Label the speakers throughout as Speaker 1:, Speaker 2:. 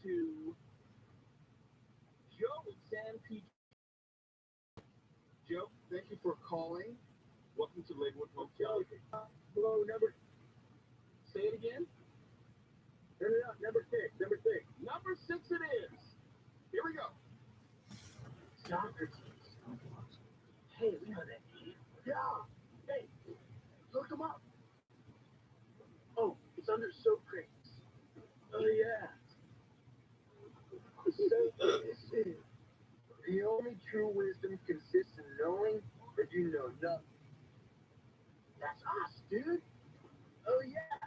Speaker 1: to Joe in San Pedro. Joe, thank you for calling. Welcome to Lakewood Hotel. Hello, number. Say it again. Turn it up. Number 6. Number 6. Number 6 it is. Here we go. Socrates. Hey, we know that name. Yeah. Hey, look him up. Oh, it's under soap crates. Oh, yeah. So, the only true wisdom consists in knowing that you know nothing. That's us, dude. Oh, yeah.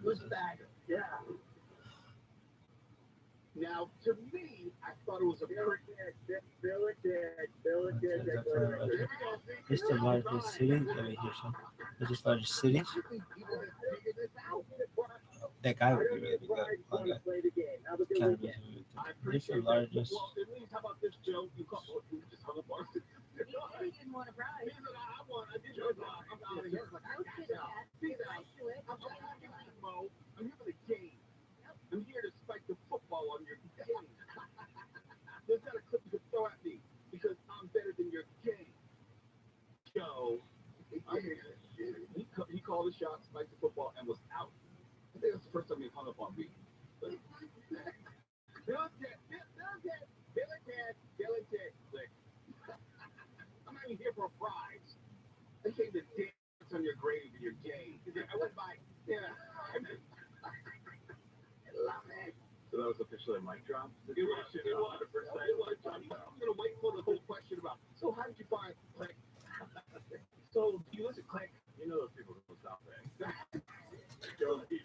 Speaker 1: Who's bagger? Yeah. Now, to me, I thought it was a Bill
Speaker 2: It's the largest city over here, so it's just largest cities. That guy would be really good. Kind of it's the largest.
Speaker 1: How about this, Joe? You just hung up on it.
Speaker 3: He didn't want to ride.
Speaker 1: I'm out of here. I'm here for the game. I'm here to spike the football on your game. There's not a clip you can throw at me because I'm better than your game. Joe, he called the shot, spiked the football, and was out. I think that's the first time he hung up on me. Bill and Ted, click. I'm not even here for a prize. I came to dance on your grave and your game. I went by, yeah. I love it. So that was officially a mic drop? It was. I'm going to wait for the whole question about, so how did you find Click? So, do you listen, Click? You know those people don't stop there. Joe, we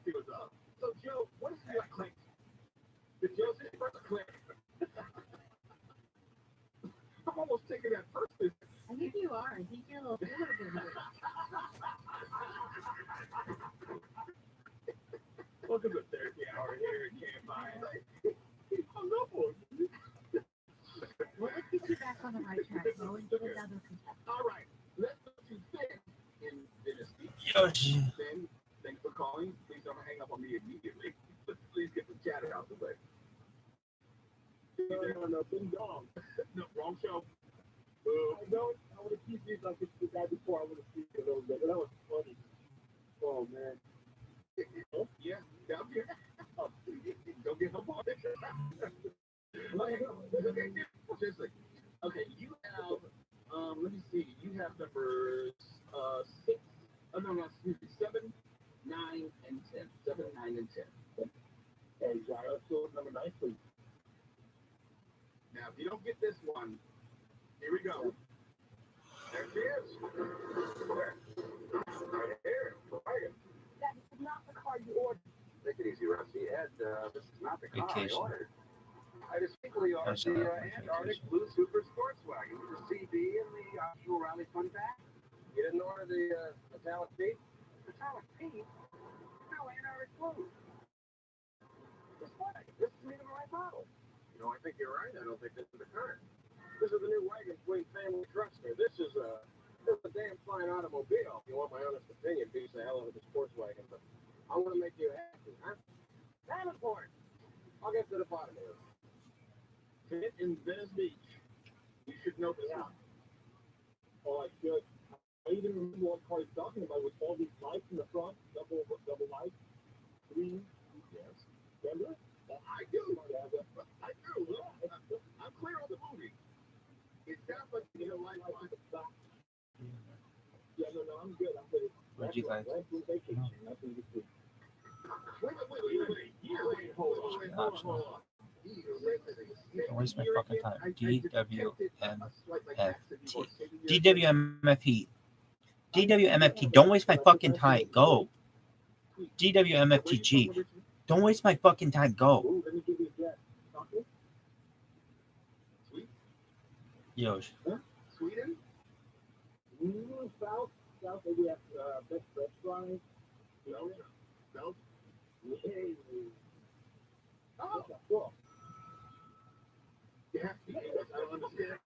Speaker 1: see what's up. So, Joe, what is your Click? Did Joe say first Click? I'm almost taking that person.
Speaker 3: I think you are. I think you're a little bit of it.
Speaker 1: Welcome to therapy hour here at KFI. I'm no boy.
Speaker 3: Well, let's get you back on the right track. Go and get another contestant.
Speaker 1: All right. Let's go to Finn in Dynasty.
Speaker 2: Yoshi.
Speaker 1: Finn, thanks for calling. Please don't hang up on me immediately. Please get the chatter out the way. No, Finn gone. No, wrong show. I would have keep these like the guy before. I would have seen a little bit, but that was funny. Oh, man. Yeah, down here. Don't get up on it. Seriously. Okay, you have, let me see. You have numbers 6, no, excuse me, 7, 9, and 10. 7, 9, and 10. And let's go with number 9, please. Now, if you don't get this one, here we go. There she is. Right here. Right. That is not the car you ordered. Take it easy, Rusty. Ed, this is not the car I ordered. I distinctly ordered the Antarctic Blue Super Sports Wagon with the CD and the optional Rally Fun Pack. You didn't order the Metallic Pete? Metallic Pete? No, Antarctic Blue. This way. This is me the right model. You know, I think you're right. I don't think this is the car. This is the new wagon between family truckster. This is a damn fine automobile. If you want my honest opinion, beats the hell out of the sports wagon, but I want to make you happy, huh? Davenport! I'll get to the bottom of it. Fit in Venice Beach. You should know this one. Oh, I should. I even remember what car he's talking about with all these lights in the front, double lights, green. Yes. Remember? Oh, I do. Yeah, I do. I'm clear on the movie. It sounds like you know, like the back. Yeah, no, I'm good.
Speaker 2: What'd you like?
Speaker 1: Wait, hold on.
Speaker 2: Don't waste my fucking time. DWMFT. DWMFT. Don't waste my fucking time. Go. DWMFTG. Don't waste my fucking time. Go. Yosh.
Speaker 1: Sweden? South, we have best restaurants. Belgium. Yay. Oh, cool. Yeah, I don't understand.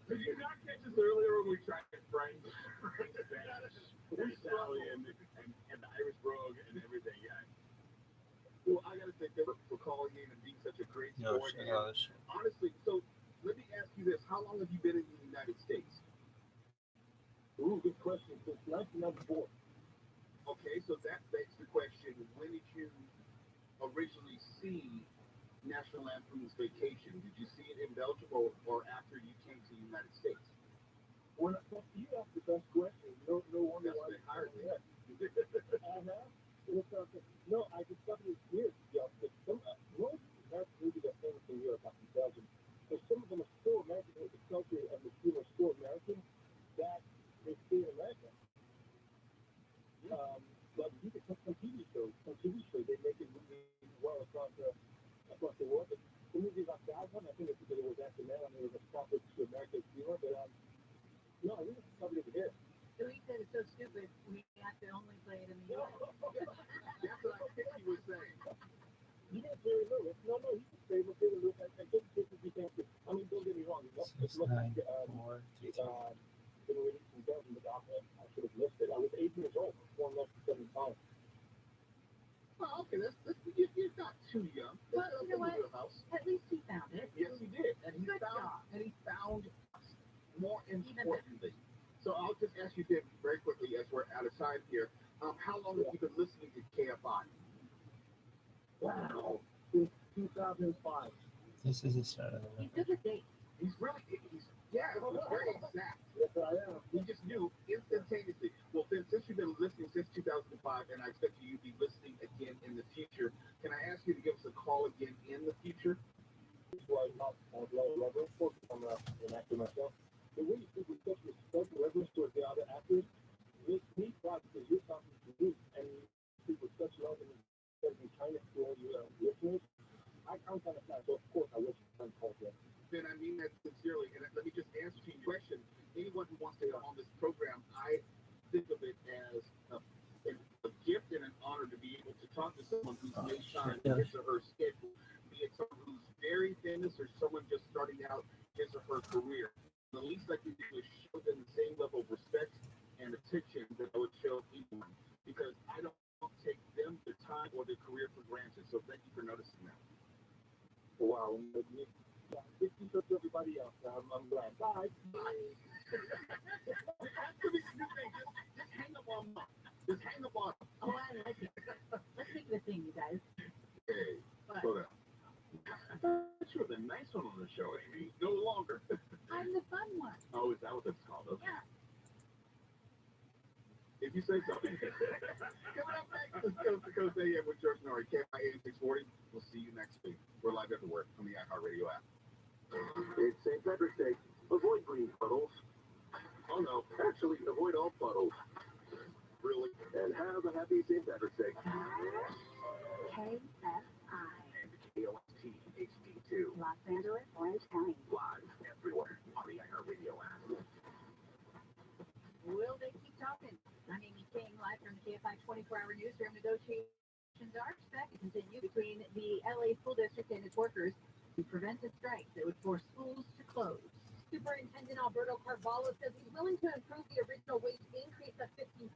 Speaker 1: Did you not catch us earlier when we tried French? Italian and the Irish brogue and everything, yeah. Well, I
Speaker 2: No,
Speaker 1: for it.
Speaker 2: shit,
Speaker 1: And
Speaker 2: all this shit.
Speaker 1: honestly, so let me ask you this: how long have you been in the United States?
Speaker 4: Ooh, good question. Since 1994.
Speaker 1: Okay, so that begs the question: when did you originally see National Lampoon's Vacation? Did you see it in Belgium or after you came to the United States?
Speaker 4: When you ask the best question, no wonder
Speaker 1: That's
Speaker 4: why
Speaker 1: what they hired me.
Speaker 4: No, I discovered it here. Yeah, some most American movies are famous in Europe, like in Belgium. But some of them are still American with the culture of the film are still American that they stay in America. But you can some TV shows. Some TV shows they make it movies well across the world. But the movies like that one, I think it's because it was after that, and it was a proper to American humor. But no, I really discovered it here.
Speaker 3: So he said it's so stupid, we have to only play it in the US.
Speaker 1: That's what I think he was saying.
Speaker 4: He didn't say it little. No, he didn't say it little. I think this is the answer. I mean, don't get me wrong. It's not like
Speaker 2: 694.
Speaker 4: been released in Belgium, but I should have missed it. I was 8 years old before I left 75.
Speaker 1: Well, okay, you're not too young.
Speaker 3: Well, you know what?
Speaker 1: House.
Speaker 3: At least he found it.
Speaker 1: Yes, he did, and he
Speaker 3: Good
Speaker 1: found
Speaker 3: job.
Speaker 1: us. More importantly, so I'll just ask you this very quickly as we're out of time here. How long have you been listening to KFI?
Speaker 4: Wow. Since 2005.
Speaker 2: This is the start of the
Speaker 3: He
Speaker 2: winter.
Speaker 3: took a date.
Speaker 1: He's very exact.
Speaker 4: Yes, I am.
Speaker 1: He just knew instantaneously. Well, since you've been listening since 2005, and I expect you to be listening again in the future, can I ask you to give us a call again in the future?
Speaker 4: Why not? I'd love it. Of course, I'm an actor myself. The way you speak with such respect and reverence towards the other actors makes me proud because you're talking to me and you speak with such love and kindness to all your listeners. I'm kind of sad, so of course I wish I called you.
Speaker 1: Ben, I mean that sincerely. And let me just answer your question. Anyone who wants to get on this program, I think of it as a gift and an honor to be able to talk to someone who's made time in his or her schedule, be it someone who's very famous or someone just starting out his or her career. The least I can do is show them the same level of respect and attention that I would show anyone, because I don't take them, their time, or their career for granted. So thank you for noticing that.
Speaker 4: Wow. If you took everybody else, I'm glad. Bye.
Speaker 1: Just hang up on them. Just hang up on them.
Speaker 3: Oh, I like it. Let's make it a thing, you guys.
Speaker 1: Hey,
Speaker 3: But
Speaker 1: slow down. I thought you were the nice one on the show, Amy. No longer.
Speaker 3: I'm the fun one.
Speaker 1: Oh, is that what that's called? Okay.
Speaker 3: Yeah.
Speaker 1: If you say so. Coming up next, let's go to Coast AM with George Norrie, KFI 640. We'll see you next week. We're live everywhere on the iHeartRadio app.
Speaker 4: It's St. Patrick's Day. Avoid green puddles. Oh no, actually avoid all puddles.
Speaker 1: Really?
Speaker 4: And have a happy St. Patrick's Day.
Speaker 3: KFI.
Speaker 1: And KOST HD2.
Speaker 3: Los Angeles, Orange County.
Speaker 1: Live everywhere on the iHeartRadio app.
Speaker 3: Will they keep talking? I'm Amy King, live from the KFI 24-hour newsroom. Negotiations are expected to continue between the LA School District and its workers to prevent a strike that would force schools to close. Superintendent Alberto Carvalho says he's willing to improve the original wage increase of 15%,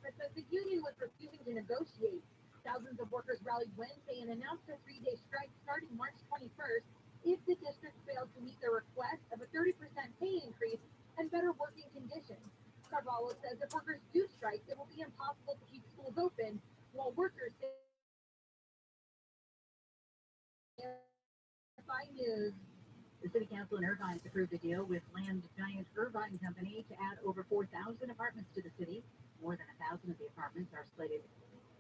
Speaker 3: but says the union was refusing to negotiate. Thousands of workers rallied Wednesday and announced a 3-day strike starting March 21st if the district failed to meet their request of a 30% pay increase and better working conditions. Carvalho says if workers do strike, it will be impossible to keep schools open, while workers say News. The City Council in Irvine approved a deal with land giant Irvine Company to add over 4,000 apartments to the city. More than 1,000 of the apartments are slated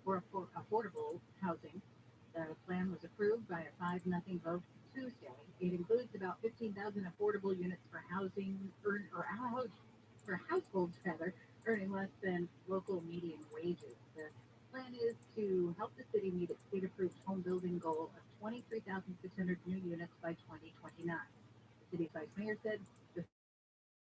Speaker 3: for affordable housing. The plan was approved by a 5-0 vote Tuesday. It includes about 15,000 affordable units for households earning less than local median wages. The plan is to help the city meet its state-approved home building goal of 23,600 new units by 2029. The city's vice mayor said the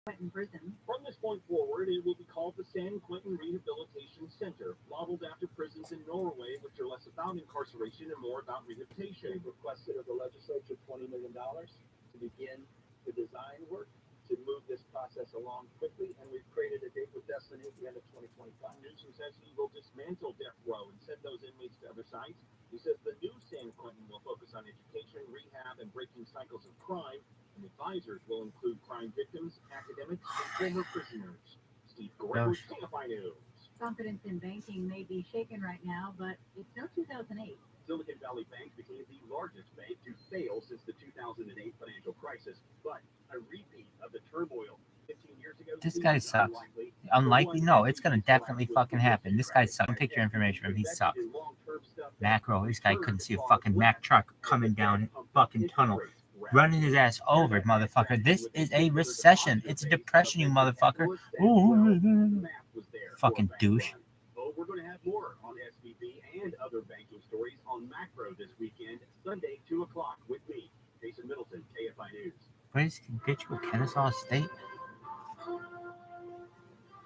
Speaker 3: Quentin prison.
Speaker 4: From this point forward, it will be called the San Quentin Rehabilitation Center, modeled after prisons in Norway, which are less about incarceration and more about rehabilitation. They requested of the legislature $20 million to begin the design work. to move this process along quickly, and we've created a date with Destiny at the end of 2025. Newsom says he will dismantle death row and send those inmates to other sites. He says the new San Quentin will focus on education, rehab, and breaking cycles of crime, and advisors will include crime victims, academics, and former prisoners. Steve Guerrero, TFI News.
Speaker 3: Confidence in banking may be shaken right now, but it's no 2008.
Speaker 1: Silicon Valley Bank became the largest bank to fail since the 2008 financial crisis, but a repeat of the turmoil 15 years ago.
Speaker 2: This guy sucks. Unlikely? No, it's gonna definitely fucking happen. This guy sucks. Don't take your information from him. He sucks. Macro, this guy couldn't see a fucking Mack truck coming down a fucking tunnel, running his ass over, motherfucker. This is a recession. It's a depression, you motherfucker. Ooh, fucking douche.
Speaker 1: Oh, we're going to have more on SVB and other banking stories on Macro this weekend, Sunday, 2 o'clock, with me, Jason Middleton, KFI News.
Speaker 2: Where's habitual Kennesaw State?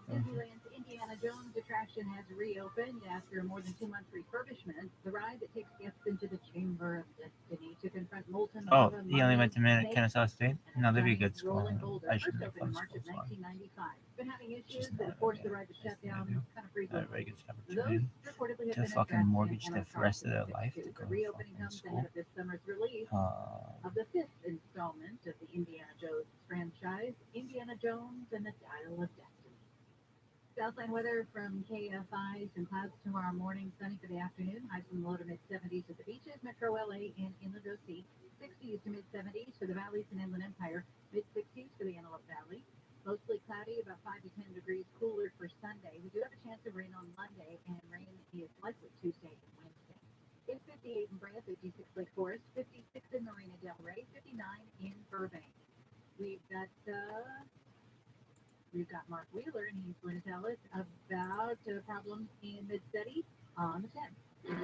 Speaker 3: Disneyland's Indiana Jones attraction has reopened after more than 2 months refurbishment. The ride that takes guests into the Chamber of Destiny to confront molten
Speaker 2: Oh,
Speaker 3: lava,
Speaker 2: he only went to
Speaker 3: snakes,
Speaker 2: Kennesaw State? No, that'd be a good school.
Speaker 3: rolling boulder.
Speaker 2: I should
Speaker 3: First
Speaker 2: have
Speaker 3: opened in
Speaker 2: fun
Speaker 3: March of
Speaker 2: school.
Speaker 3: 1995. Been having issues
Speaker 2: Just
Speaker 3: that have
Speaker 2: not
Speaker 3: forced the
Speaker 2: really.
Speaker 3: ride to shut down
Speaker 2: Maybe.
Speaker 3: kind of frequently.
Speaker 2: Very good
Speaker 3: Those
Speaker 2: opportunity
Speaker 3: reportedly have
Speaker 2: to
Speaker 3: been
Speaker 2: fucking
Speaker 3: addressed
Speaker 2: mortgage
Speaker 3: in
Speaker 2: the
Speaker 3: Anna
Speaker 2: rest of their
Speaker 3: Carlson's
Speaker 2: life
Speaker 3: fix.
Speaker 2: to
Speaker 3: The
Speaker 2: go
Speaker 3: reopening
Speaker 2: fucking
Speaker 3: comes
Speaker 2: school.
Speaker 3: ahead of this summer's release of the 5th installment of the Indiana Jones franchise, Indiana Jones and the Dial of Destiny. Southland weather from KFI. Some clouds tomorrow morning, sunny for the afternoon. Highs from low to mid 70s at the beaches, Metro LA and Inland OC. 60s to mid 70s for the valleys and Inland Empire. Mid 60s for the Antelope Valley. Mostly cloudy, about 5 to 10 degrees cooler for Sunday. We do have a chance of rain on Monday, and rain is likely Tuesday and Wednesday. It's 58 in Brea, 56 Lake Forest, 56 in Marina Del Rey, 59 in Burbank. We've got Mark Wheeler, and he's going to tell us about problems in Mid-City on the 10th.
Speaker 1: It's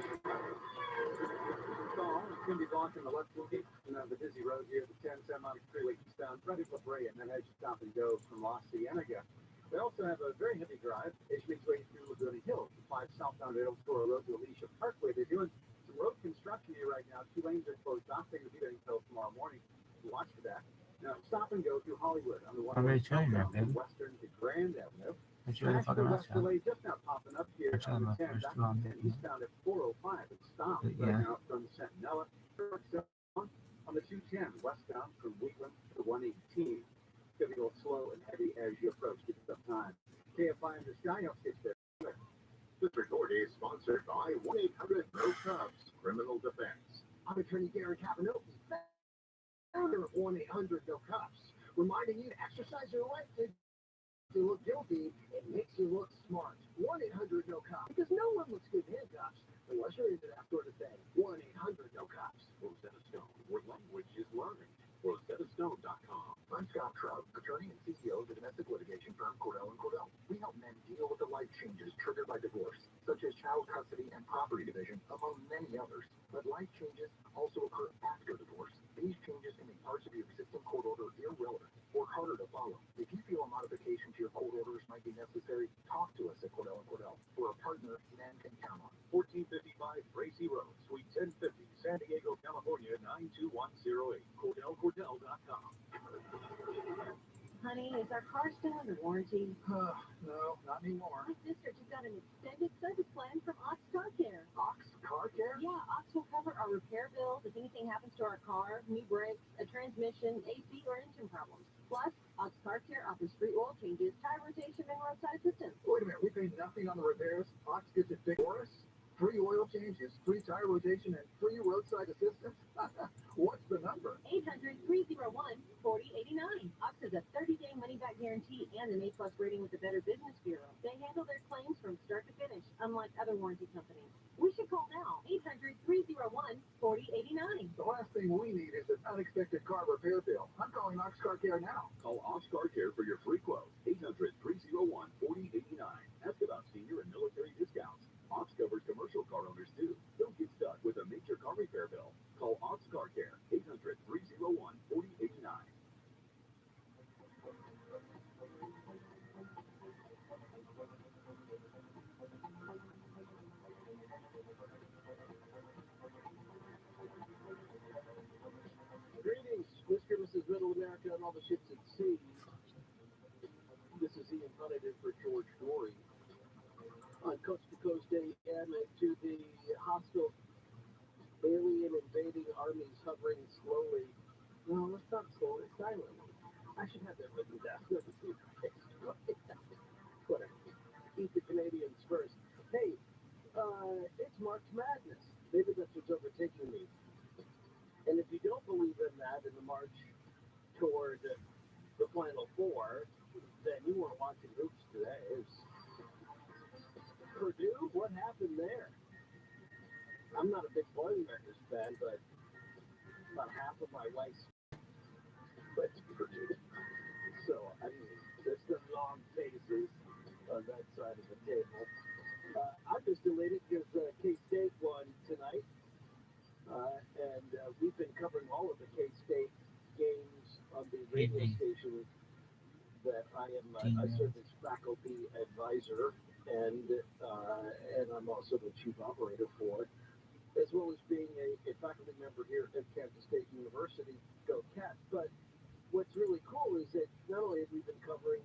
Speaker 1: going to be blocking the left looking, the busy road here, the 10 San Monica Freeway eastbound, ready for Brea, and then as you stop and go from La Cienega. We also have a very heavy drive as you make your way through Laguna Hills, the 5 southbound Rail Store Road to Alicia Parkway. They're doing some road construction here right now. 2 lanes are closed off. They're going to be there until tomorrow morning. Watch for that. Now, stop and go through Hollywood on the one western to Grand Avenue. West delay just now popping up here on the 10, back to 10 eastbound at 405. It's stopped right now from Centinela. On the 210 westbound from Wheatland to 118. It's going to be a little slow and heavy as you approach. Get some time. KFI in the sky outskirts there. This report is sponsored by 1-800-NO-CUBS Criminal Defense. I'm attorney Gary Cavanopoulos, founder of 1-800-NO-CUBS, reminding you to exercise your right to look guilty. It makes you look smart. 1-800-NO-CUBS, because no one looks good in handcuffs unless you're into that sort of thing. 1-800-NO-CUBS. Rosetta Stone, where language is learning. RosettaStone.com. I'm Scott Trout, attorney and CEO of the domestic litigation firm Cordell & Cordell. We help men deal with the life changes triggered by divorce, such as child custody and property division, among many others. But life changes also occur after divorce. These changes can make parts of your existing court order irrelevant or harder to follow. If you feel a modification to your court orders might be necessary, talk to us at Cordell & Cordell. We're a partner men can count on. 1455 Gracie Road, Suite 1050, San Diego, California, 92108. CordellCordell.com.
Speaker 3: Honey, is our car still under warranty?
Speaker 1: No, not anymore.
Speaker 3: My sister just got an extended service plan from Ox Car Care.
Speaker 1: Ox Car Care?
Speaker 3: Yeah, Ox will cover our repair bills if anything happens to our car, new brakes, a transmission, AC, or engine problems. Plus, Ox Car Care offers free oil changes, tire rotation, and roadside assistance.
Speaker 1: Wait a minute, we pay nothing on the repairs? Ox gets it fixed for us? Free oil changes, free tire rotation, and free roadside assistance? What's the number?
Speaker 3: 800-301-4089. Ox has a 30-day money-back guarantee and an A+ rating with the Better Business Bureau. They handle their claims from start to finish, unlike other warranty companies. We should call now. 800-301-4089.
Speaker 1: The last thing we need is an unexpected car repair bill. I'm calling Ox Car Care now. Call Ox Car Care for your free quote. 800-301-4089. Ask about senior and military discounts. Ox covers commercial car owners too. Don't get stuck with a major car repair bill. Call Ox Car Care. 800-301-4089.
Speaker 4: Greetings, Mr. Mrs. Middle America, and all the ships at sea. hostile alien invading armies hovering slowly. No, let's not slowly, silently. I should have that written down. Whatever. Eat the Canadians first. Hey, it's March Madness. Maybe that's what's overtaking me. And if you don't believe in that, in the march toward the Final Four, then you weren't watching hoops today. Purdue, what happened there? I'm not a big Boilermakers fan, but about half of my wife's went to Purdue. So, I mean, there's some long faces on that side of the table. I'm just elated because K-State won tonight. And we've been covering all of the K-State games on the radio station that I serve as faculty advisor, and I'm also the chief operator for it, as well as being a faculty member here at Kansas State University. Go Cats! But what's really cool is that not only have we been covering,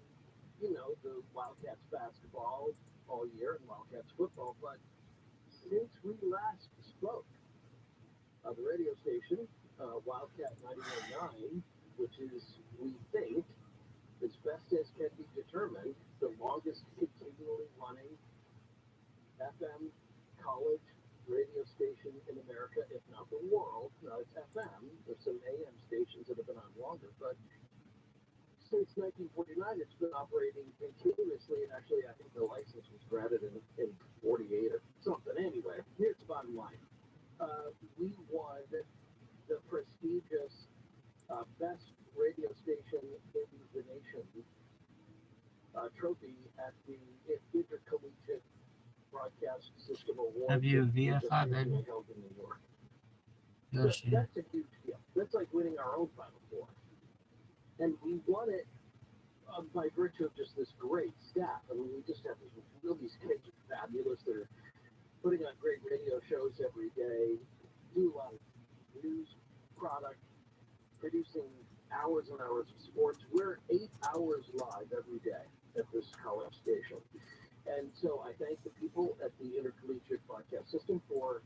Speaker 4: the Wildcats basketball all year and Wildcats football, but since we last spoke, the radio station, Wildcat 91.9, which is, we think, as best as can be determined, the longest continually running FM college radio station in America, if not the world. Now, it's FM. There's some AM stations that have been on longer, but since 1949, it's been operating continuously, and actually, I think the license was granted in 48 or something. Anyway, here's the bottom line. We won the prestigious best radio station in the nation trophy at the Intercollegiate Broadcast System Awards.
Speaker 2: Have you VFI, baby?
Speaker 4: Held in New York.
Speaker 2: No,
Speaker 4: So that's a huge deal. That's like winning our own Final Four. And we won it by virtue of just this great staff. I mean, we just have these kids are fabulous. They're putting on great radio shows every day, do a lot of news product, producing hours and hours of sports. We're 8 hours live every day at this college station. And so I thank the people at the Intercollegiate Broadcast System for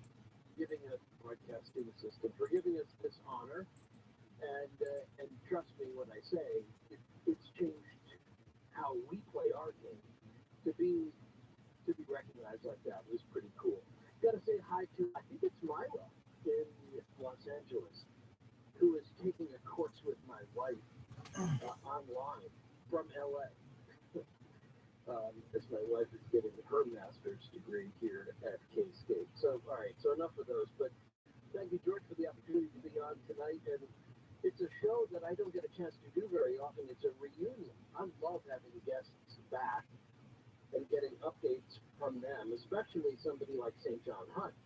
Speaker 4: giving us broadcasting system, for giving us this honor. And trust me when I say it's changed how we play our game. To be recognized like that was pretty cool. Got to say hi to, I think it's Myla in Los Angeles, who is taking a course with my wife online from LA. As my wife is getting her master's degree here at K-State. So, all right, so enough of those. But thank you, George, for the opportunity to be on tonight. And it's a show that I don't get a chance to do very often. It's a reunion. I love having guests back and getting updates from them, especially somebody like St. John Hunt.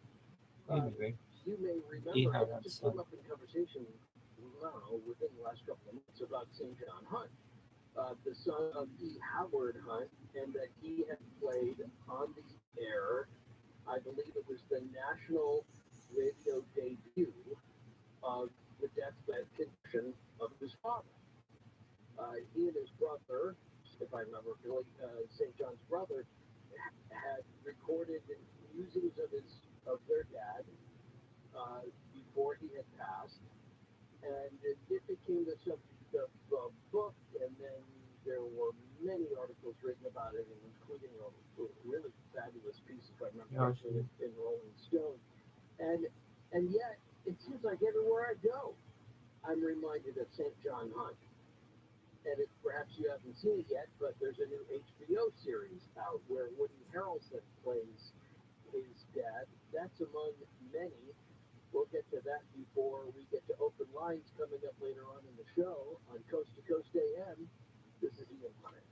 Speaker 4: You may remember, I just came up in conversation, I don't know, within the last couple of months about St. John Hunt, the son of E. Howard Hunt, and that he had played on the air, I believe it was the national radio debut of the deathbed condition of his father. He and his brother, if I remember correctly, St. John's brother, had recorded musings of their dad before he had passed, and it became the subject of the book, and then there were many articles written about it, including a really fabulous piece, if I remember correctly, in Rolling Stone. And yet, it seems like everywhere I go, I'm reminded of St. John Hunt. And perhaps you haven't seen it yet, but there's a new HBO series out where Woody Harrelson plays his dad. That's among many. We'll get to that before we get to open lines coming up later on in the show on Coast to Coast AM. This is Ian Hunter.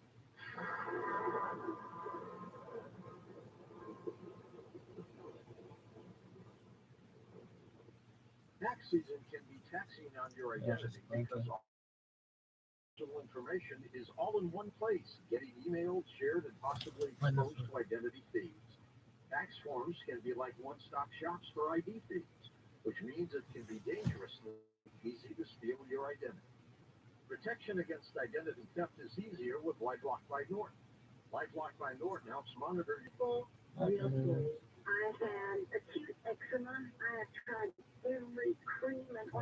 Speaker 4: Tax season can be taxing on your identity because all information is all in one place, getting emailed, shared, and possibly exposed to identity thieves. Tax forms can be like one-stop shops for ID thieves, which means it can be dangerously easy to steal your identity. Protection against identity theft is easier with LifeLock by Norton. LifeLock by Norton helps monitor your phone.
Speaker 3: I had acute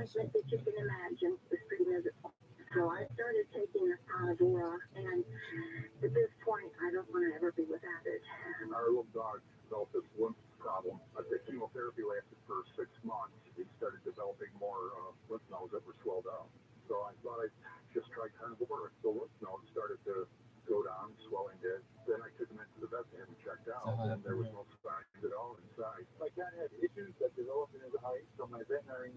Speaker 5: disappointment that you can imagine was pretty miserable. So I started taking this carnivora, and at this point, I don't want to ever be without it.
Speaker 1: Our little dog developed this lymph problem. The chemotherapy lasted for 6 months. He started developing more lymph nodes that were swelled out. So I thought I'd just try carnivore. The lymph nodes started to go down, swelling did. Then I took him into the vet and checked out, and there was no signs at all inside. My cat had issues that developed in his eye, so my veterinarian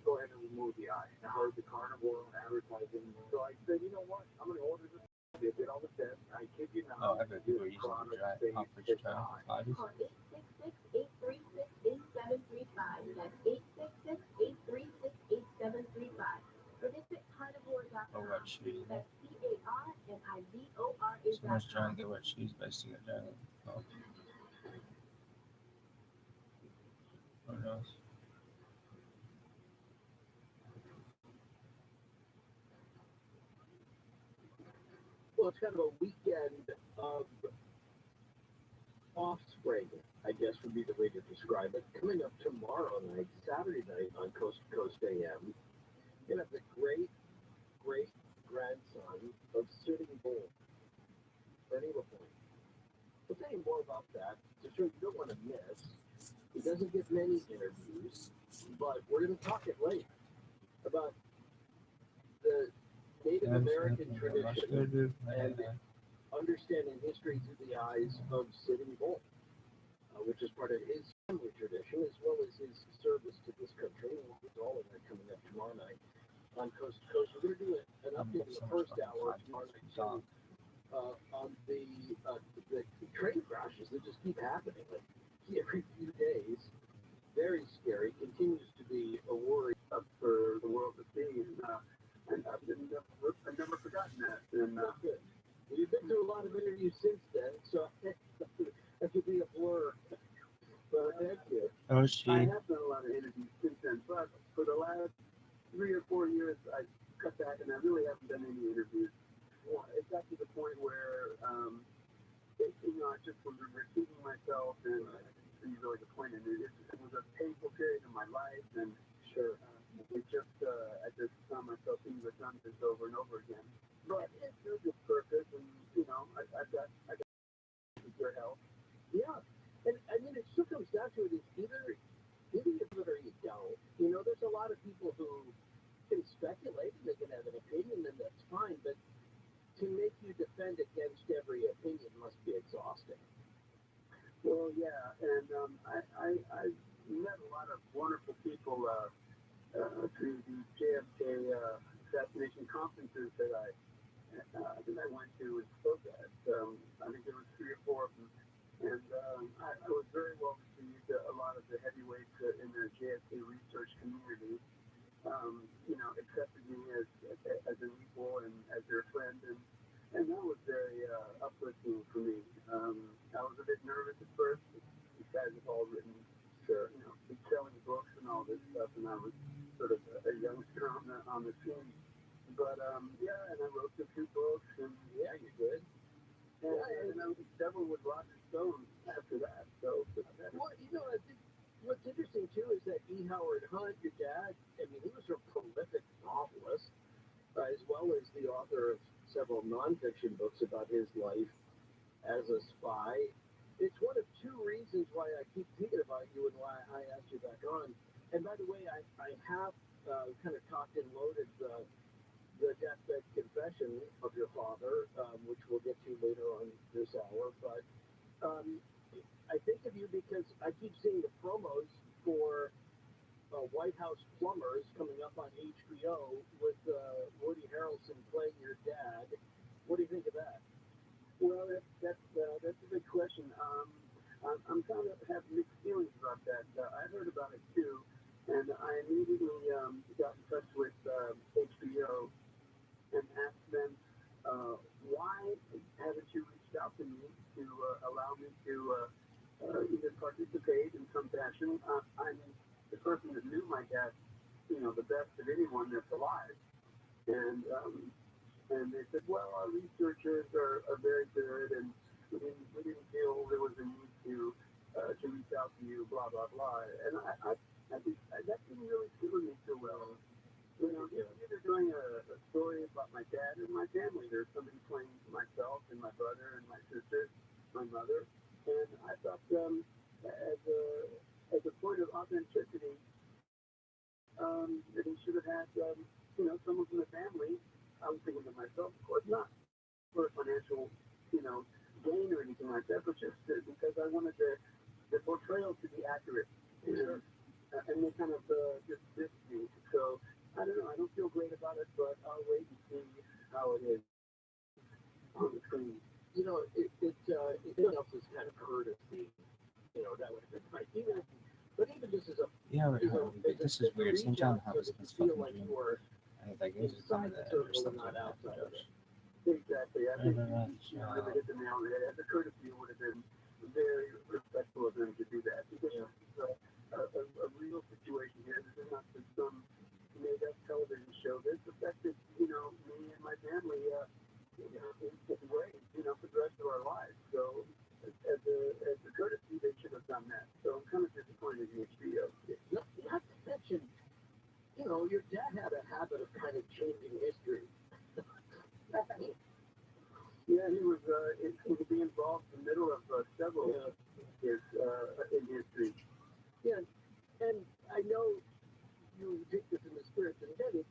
Speaker 1: go ahead and remove the eye. I heard the carnivore advertising, so I said, you know what, I'm going to order this. They did all the tests. I kid you not.
Speaker 2: Oh, I bet people are using the dry conference trial.
Speaker 3: Call 866-836-8735. That's 866-836-8735. Or visit carnivore.com.
Speaker 2: Or what shoes?
Speaker 3: That's CARNIVORA.
Speaker 2: Someone's trying to get what shoes based to get down. Oh. Who knows?
Speaker 4: Well, it's kind of a weekend of offspring, I guess would be the way to describe it. Coming up tomorrow night, Saturday night on Coast to Coast AM, you have the great-great-grandson of Sitting Bull, Bernie LaPointe. We'll tell you more about that. It's a show you don't want to miss. He doesn't get many interviews, but we're going to talk at length about the Native American tradition and understanding history through the eyes of Sitting Bull, which is part of his family tradition, as well as his service to this country. And we'll get all of that coming up tomorrow night on Coast to Coast. We're going to do an update in the first hour tomorrow night on the train crashes that just keep happening like every few days. Very scary. Continues to be a worry for the world to see. And I've never forgotten that. And good. You've been through a lot of interviews since then, so that could be a blur. But thank you.
Speaker 2: Oh, she.
Speaker 1: I have done a lot of interviews since then, but for the last 3 or 4 years, I cut back and I really haven't done any interviews. Well, it got to the point where, I just was repeating myself, and I didn't see really the point in it. It was a painful period in my life, and sure. It just, I just found myself being redundant over and over again. But it serves its purpose, and, I got your help.
Speaker 4: Yeah. And I mean, it still comes down to it is either you do it or you don't. There's a lot of people who can speculate, and they can have an opinion, and that's fine, but to make you defend against every opinion must be exhausting.
Speaker 1: Well, yeah, and I've met a lot of wonderful people through the JFK assassination conferences that I went to and spoke at. I think there was 3 or 4 of them, and I was very well received. A lot of the heavyweights in the JFK research community, accepted me as an equal and as their friend, and that was very uplifting for me. I was a bit nervous at first. These guys have all written, selling books and all this stuff, and I was sort of a youngster on the scene. But and I wrote a few books, and
Speaker 4: yeah, you did.
Speaker 1: And I was several with Roger Stone after that. So,
Speaker 4: well, I think what's interesting too is that E. Howard Hunt, your dad, I mean, he was a prolific novelist, as well as the author of several nonfiction books about his life as a spy. It's one of 2 reasons why I keep thinking about you and why I asked you back on. And by the way, I have kind of cocked and loaded the deathbed confession of your father, which we'll get to later on this hour. But I think of you because I keep seeing the promos for White House Plumbers coming up on HBO with Woody Harrelson playing your dad. What do you think of that?
Speaker 1: Well, that's a good question. I'm kind of have mixed feelings about that. I heard about it too, and I immediately got in touch with HBO and asked them, why haven't you reached out to me to allow me to either participate in some fashion? I'm the person that knew my dad, the best of anyone that's alive, and they said, well, our researchers are very good, and we didn't feel there was a need to reach out to you, blah, blah, blah. And I that didn't really sit with me too well. You know, either doing a story about my dad or my family. There's somebody playing myself and my brother and my sister, my mother, and I thought as a point of authenticity, that he should have had someone from the family. I was thinking to myself, of course, not for financial gain or anything like that, but just because I wanted the portrayal to be accurate. And they kind of just missed me. So I don't know. I don't feel great about it, but I'll wait and see how it is on the screen.
Speaker 4: It else is kind of courtesy. That would have been right. Even just as a
Speaker 2: this is weird. St. John House
Speaker 4: so
Speaker 2: is
Speaker 4: you feel
Speaker 2: fucking
Speaker 4: like
Speaker 2: dream.
Speaker 4: you were
Speaker 2: I think it's
Speaker 4: inside the circle and not outside of it.
Speaker 1: Exactly. I think you really hit the nail on the head. As a courtesy, it would have been very respectful of them to do that. Because it's a real situation here. This is not just some made-up television show. This affected, me and my family, in ways, for the rest of our lives. So as a courtesy, they should have done that. So I'm kind of disappointed in HBO.
Speaker 4: Not to mention, your dad had a habit of kind of changing history.
Speaker 1: Yeah, he was to be involved in the middle of several in history.
Speaker 4: Yeah, and I know you take this in the spirit intended,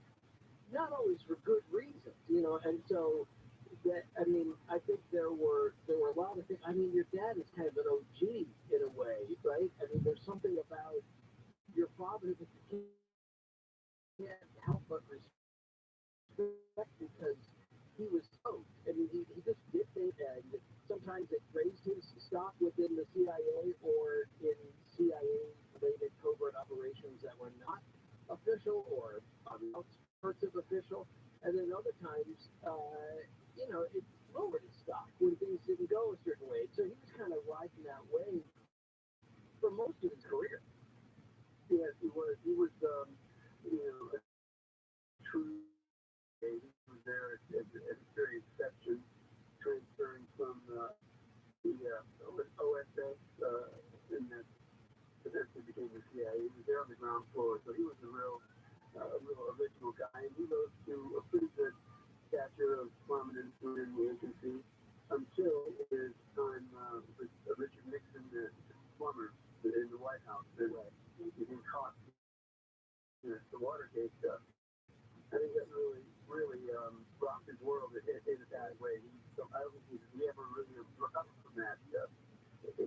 Speaker 4: not always for good reasons, and so that I think there were a lot of things. Your dad is kind of an OG in a way, right? There's something about your father that you can't help but respect because he was so. He just did things, and sometimes it raised his stock within the CIA or in CIA-related covert operations that were not official or on the outskirts of official, and then other times, it lowered his stock when things didn't go a certain way. So he was kind of riding that wave for most of his career.
Speaker 1: Yes, he was. He was, a true. He was there at a very exception, transferring from the OSS, and that eventually became the CIA. He was there on the ground floor, so he was a real original guy, and he rose to a pretty good stature of prominence within the agency until his time with Richard Nixon, the plumber in the White House. And he got caught in the Watergate stuff. I think that really rocked his world in a bad way. I don't think he ever really recovered from that. His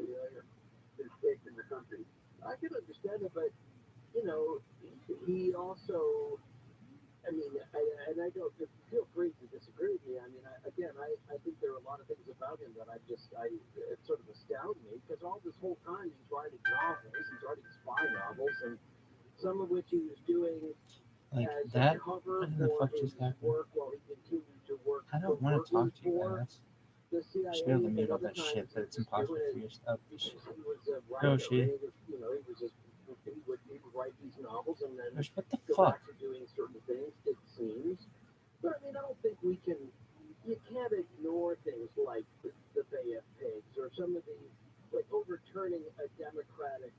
Speaker 1: stake in the country.
Speaker 4: I can understand it, but he also. And I don't feel free to disagree with me. I think there are a lot of things about him that it sort of astound me because all this whole time he's writing spy novels, and some of which he was doing
Speaker 2: like
Speaker 4: as
Speaker 2: that.
Speaker 4: a cover
Speaker 2: What the
Speaker 4: for
Speaker 2: fuck
Speaker 4: his
Speaker 2: just happened?
Speaker 4: work while he continued to work.
Speaker 2: I don't want to talk to you guys.
Speaker 4: The CIA,
Speaker 2: You should be able to mute
Speaker 4: and
Speaker 2: all
Speaker 4: other
Speaker 2: that shit,
Speaker 4: times
Speaker 2: but it's impossible for you to stop.
Speaker 4: because he was a
Speaker 2: No,
Speaker 4: writer.
Speaker 2: she.
Speaker 4: He would write these novels and then
Speaker 2: What the
Speaker 4: go
Speaker 2: fuck?
Speaker 4: back to doing certain things, it seems. But I don't think you can't ignore things like the Bay of Pigs or some of the, like overturning a democratic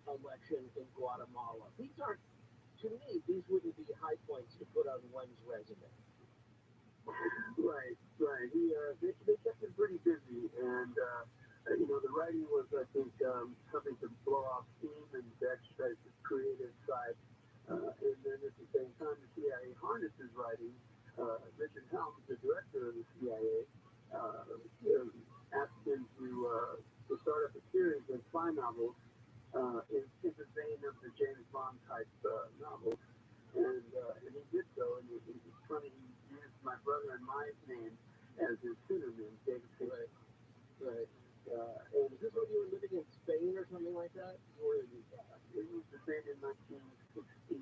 Speaker 4: election in Guatemala. These aren't, to me, these wouldn't be high points to put on one's resume.
Speaker 1: Right. They kept him pretty busy, and the writing was, I think, something to blow off steam and to exercise his creative side. And then at the same time, the CIA harnessed his writing. Richard Helms, the director of the CIA, asked him to start up a series of spy novels in the vein of the James Bond type novels. And he did so, and it's funny, he used my brother and my name as his pseudonym, David Fitch.
Speaker 4: Right. And is this when you were living in Spain or something like that?
Speaker 1: It was the same in 1965,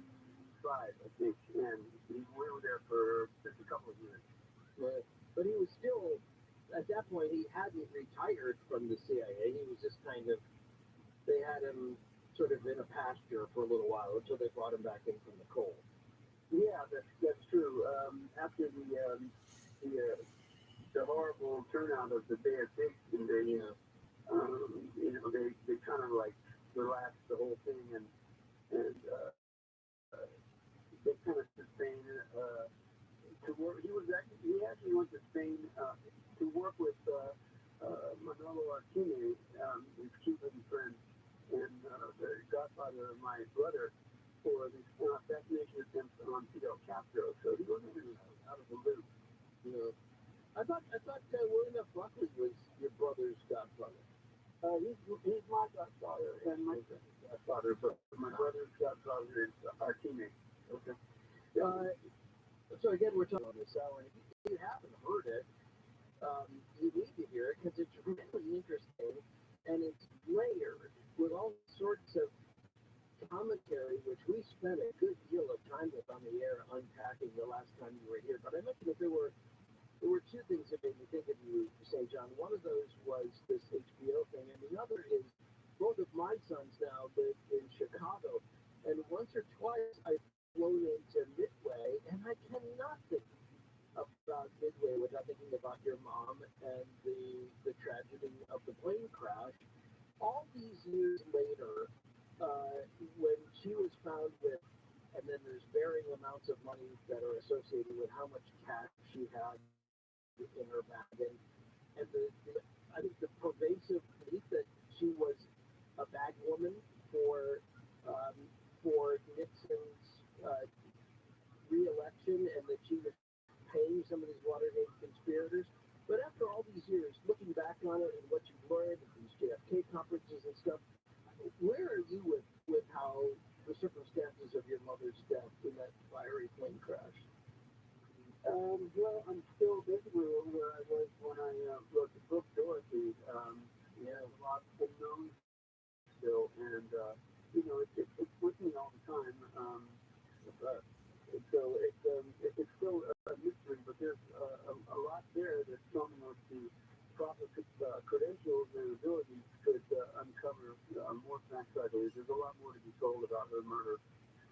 Speaker 1: I think, and we were there for just a couple of years.
Speaker 4: Right. But he was still, at that point, he hadn't retired from the CIA. He was just they had him sort of in a pasture for a little while until they brought him back in from the cold.
Speaker 1: Yeah, that's true. After the horrible turnout of the Bay of Pigs invasion, they kind of like relaxed the whole thing, and godfather of my brother for the assassination attempt on Fidel Castro, so he wasn't really out of the loop.
Speaker 4: You know, I thought William F. Buckley was your brother's godfather.
Speaker 1: He's my godfather and my brother's godfather, but my brother's godfather is our teammate.
Speaker 4: Okay. So again, we're talking about this hour, and if you haven't heard it, you need to hear it because it's really interesting and it's layered with all sorts of commentary, which we spent a good deal of time with on the air unpacking the last time you were here. But I mentioned that there were two things that made me think of you, St. John. One of those was this HBO thing, and the other is both of my sons now live in Chicago, and once or twice I've flown into Midway, and I cannot think about Midway without thinking about your mom and the tragedy of the plane crash. All these years later, when she was found with, and then there's varying amounts of money that are associated with how much cash she had in her bag, and I think the pervasive belief that she was a bag woman for Nixon's re-election, and that she was paying some of these Watergate conspirators. But after all these years, looking back on it and what you've learned at these JFK conferences and stuff, where are you with how the circumstances of your mother's death in that fiery plane crash?
Speaker 1: Well, I'm still basically where I was when I wrote the book, Dorothy. Yeah, a lot unknown still, and it's with me all the time. So it's still a mystery, but there's a lot there that someone with the proper credentials and abilities could uncover more facts. I believe there's a lot more to be told about her murder,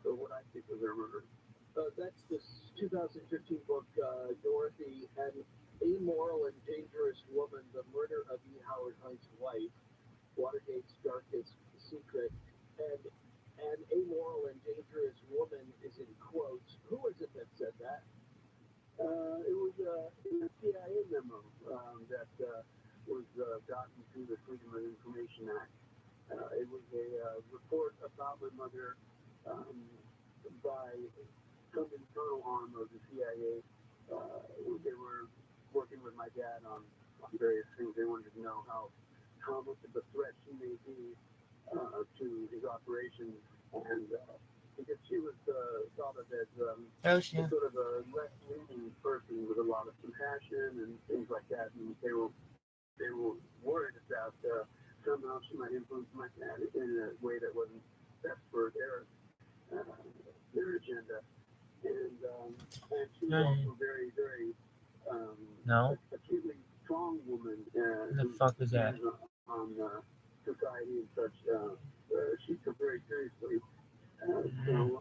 Speaker 1: or what I think was her murder.
Speaker 4: That's this 2015 book, Dorothy, an amoral and dangerous woman, the murder of E. Howard Hunt's wife, Watergate's darkest secret. And an amoral and dangerous woman is in quotes. Who is it that said that?
Speaker 1: It was a CIA memo that was gotten through the Freedom of Information Act. It was a report about my mother by some internal arm of the CIA. They were working with my dad on various things. They wanted to know how much of a threat she may be to his operations, and because she was thought of as sort of a left-leaning person with a lot of compassion and things like that, and they were worried about somehow she might influence my dad in a way that wasn't best for their agenda. And she was also very, very acutely strong woman.
Speaker 2: The fuck is that?
Speaker 1: On society and such. She took very seriously. So